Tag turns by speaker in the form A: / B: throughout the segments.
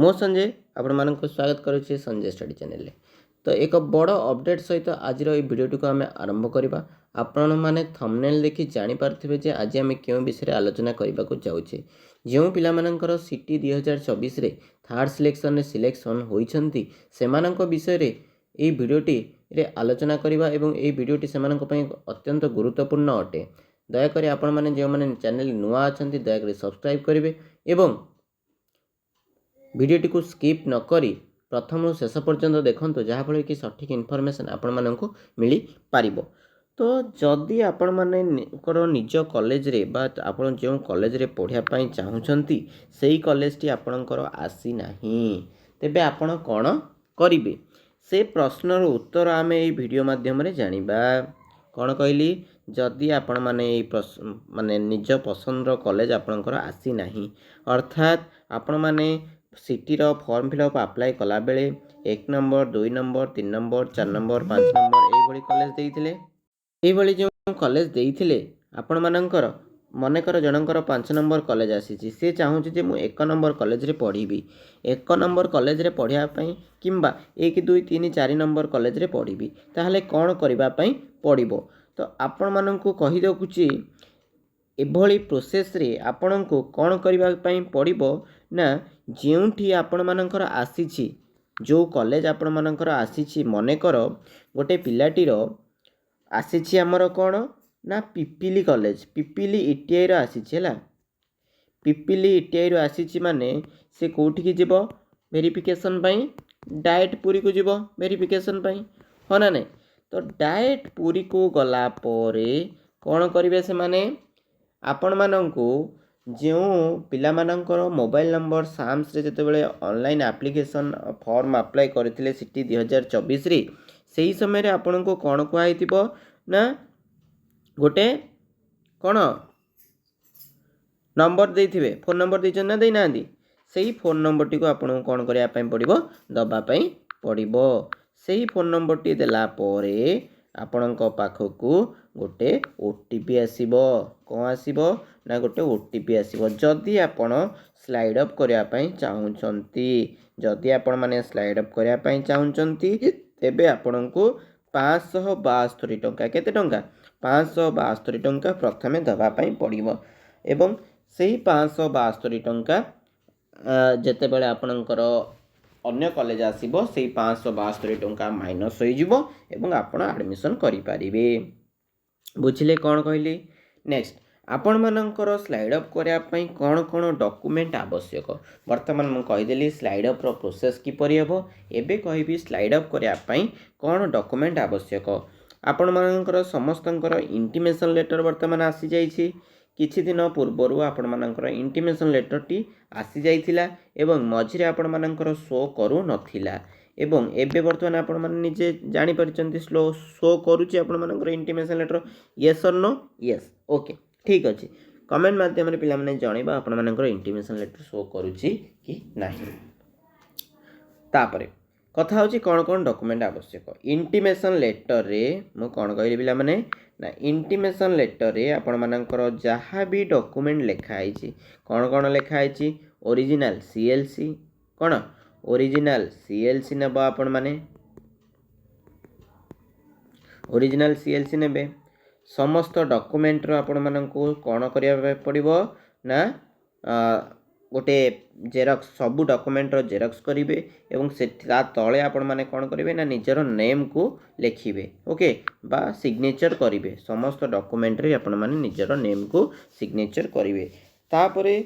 A: मो संजय आपण मानक स्वागत करुच्छे संजय स्टडी चैनल। तो एक बड़ अपडेट सहित आज भिडियो को आम आरंभ करवा। आपण मैंने थंबनेल देखि जानी पार्थिबे जे आज आम क्यों विषय आलोचना करने को जाऊे। जो पिलामानंकर सिटी 2024 रे थर्ड सिलेक्शन रे सिलेक्शन होइछंती सेमानंक विषय रे ए भिडियोटी रे आलोचना करवा एवं ए भिडियोटी सेमानंक पई अत्यंत गुरुत्वपूर्ण अटे। दयाकोरी आपण माने जो माने चैनल नुआ अछंती दयाकोरी सब्सक्राइब करिवे एवं भिडियोटी को स्किप न करी प्रथम शेष पर्यंत देखंतु जहाँफल कि सठिक इनफॉरमेशन आपण मानक मिली पारिबो। तो जदि आपण माने निज कॉलेज रे बा आपण जो कॉलेज रे पढ़िया पई चाहुचंती सेही कॉलेज टी आपणकर आसी नाही तेबे आपण कोन करिवे से प्रश्नर उत्तर आमे एई वीडियो माध्यम रे जानिबा। कोन कहली जदि आपण माने माने निज पसंदर कॉलेज आपणकर आसी नाही अर्थात आपण माने सिटी रो फॉर्म फिलअप अप्लाई कला बेले 1 number 2 number 3 number 4 number 5 number एई भली कॉलेज देइथिले एई भली जो कॉलेज देइथिले आपण मानकर मनेकर जनकर 5 नंबर कॉलेज आसीची से चाहूची जे मु 1 नंबर कॉलेज रे पढ़ीबी 1 नंबर कॉलेज रे पढ़िया पई किंबा 1 2 3 4 नंबर कॉलेज रे पढ़ीबी ताहले कोन करिबा पई पड़िबो। तो आपण माननकु कहि दकुची एभली प्रोसेस रे आपण को कोन करिबा पई पड़िबो ना जेउठी आपण मानकर आसीची जो कॉलेज आपण मानकर आसीची मनेकर गोटे पिलाटीर आसीची हमर कोन ना पिपिली कॉलेज पिपिली ईटीआई रो आसीची हला पिपिली ईटीआई रो आसीची माने से कोठी की जीवो वेरिफिकेशन पई डाइट पूरी को जीवो वेरिफिकेशन पई हो ना नहीं। तो डाइट पूरी को गला परे कोन करिवे से माने आपण माननकु जो पिला मानकर मोबाइल नंबर साम्स रे जते बेले ऑनलाइन एप्लिकेशन फॉर्म अप्लाई करथिले सिटी 2024 रे सेही समय रे आपण को कोन कहैतिबो ना गोटे कोन नंबर देथिबे फोन नंबर दैछन ना देई नांदी सेही फोन नंबर टी को आपण कोन करिया पई पड़िबो दबा पई पड़िबो। सेही फोन नंबर टी देला परे आपणक पाखकू गोटे ओटीपी आसीबो कौन आसीबो ना गोटे ओटीपी आसीबो। जदि आपण स्लाइड अप करिया पई चाहुचंती जदि आपण माने स्लाइड अप करिया पई चाहुचंती तेबे आपणकू 572 टंका केते टंका 572 टंका प्रथमे दबा पई पड़िबो एवं सेही 572 टंका जते बेले आपणकर अन्य कॉलेज आसीबो सेही 572 टंका माइनस होई जिवो एवं आपण एडमिशन करि पारिबे। बुझिले कोन कहली नेक्स्ट आपण मानकर स्लाइड अप करिया पई कोन कोन डॉक्यूमेंट आवश्यक वर्तमान मु कहि देली स्लाइड अप रो प्रोसेस की परि हेबो एबे कहिबी स्लाइड अप करिया पई कोन डॉक्यूमेंट आवश्यक आपण मानकर समस्तंकर इंटीमेशन लेटर वर्तमान आसी जाईछि किछि दिन पूर्वरु आपण मानकर इंटीमेशन लेटर टी आसी जाइथिला एवं मझिरे आपण मानकर शो करू नथिला एवं एबे वर्तमान आपण माने निजे जानि परिचंती स्लो शो करूची आपण मानकर इंटीमेशन लेटर यस और नो यस ओके ठीक अछि कमेंट माध्यम रे पिला माने जणैबा आपण मानकर इंटीमेशन लेटर शो करूची कि नाही। तापरे कथा होची कोन कोन डॉक्यूमेंट आवश्यक इंटीमेशन लेटर रे मु कोन कहली पिला माने ना इंटीमेशन लेटर रे आपण मानकर जहाँ भी डॉक्यूमेंट लिखा आइछि कोन कोन लिखा आइछि ओरिजिनल सीएलसी कोन ओरिजिनल सीएलसी नेबो आपण माने ओरिजिनल सीएलसी नेबे समस्त डॉक्यूमेंट रो आपण माननको कोन करिया पड़िबो ना गोटे जेरक्स सबू डॉक्यूमेंट रो जेरक्स करिवे एवं से तळे आपण माने कोन करिवे ना निजर नेम को लिखिबे ओके बा सिग्नेचर करिवे समस्त डॉक्यूमेंट रे आपण माने निजर नेम को सिग्नेचर करिवे। तापरे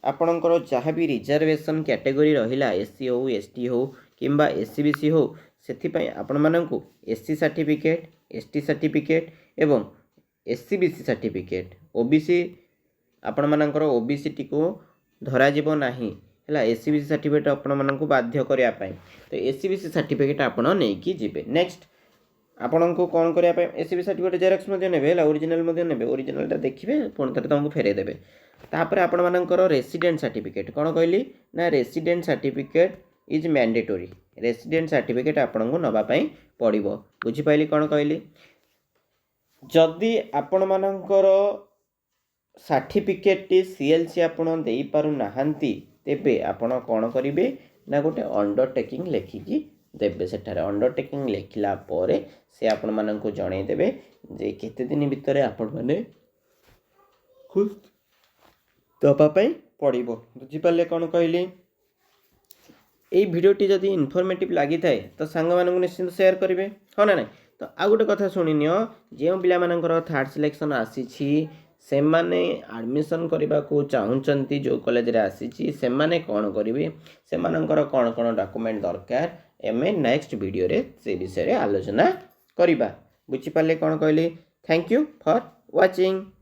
A: आपणकर जहाँ भी रिजर्वेशन कैटेगरी रहिला एससी हो एसटी हो किंबा एससीबीसी हो सेथि पई आपण माननको एससी सर्टिफिकेट एसटी सर्टिफिकेट एवं एससीबीसी सर्टिफिकेट ओबीसी आपण मानकर ओबीसी टी को धरा जीवो नाही हला एससीबीसी सर्टिफिकेट आपण माननको बाध्य करिया पई तो एससीबीसी सर्टिफिकेट आपण नै कि जिवे। नेक्स्ट आपण को कोन करिया पई एससीबीसी सर्टिफिकेट जेरक्स मध्ये नेबे हला ओरिजिनल मध्ये नेबे ओरिजिनल ता देखिबे पुन तरे तुमको फेरे देबे। तापर आपण मानकर रेसिडेंट सर्टिफिकेट कोन कहली ना resident certificate is mandatory resident certificate आपण को नबा पई पड़िबो बुझी पाइली कोन कहली जदि आपण मानकर सर्टिफिकेट टी सीएलसी आपण देई पारु नाहंती तेबे आपण कोन करिवे ना गोटे अंडरटेकिंग लेखिकी देवे सेठारे अंडरटेकिंग लेखिला परे से आपण मानक जनईदेवे जे केते दिन भितर आपण मैंने खुश दवापाई पड़ो बुझिपारे कौन कहली ये भिडियोटी जदि इनफर्मेटिव लगी थाए तो सांग मानक निश्चिंत शेयर करेंगे हाँ ना ना तो आ गोटे कथा शुणिनि जो पिलाମାନଙ୍କର थर्ड सिलेक्शन आसी से माने एडमिशन करने को चाहूँगी जो कॉलेज रे आसी से माने कौन करेंगे से मानकर कौन कौन डॉक्यूमेंट दरकार एम नेक्स्ट वीडियो रे से विषय आलोचना करवा बुझिपारे कौन कहली थैंक यू फॉर वाचिंग।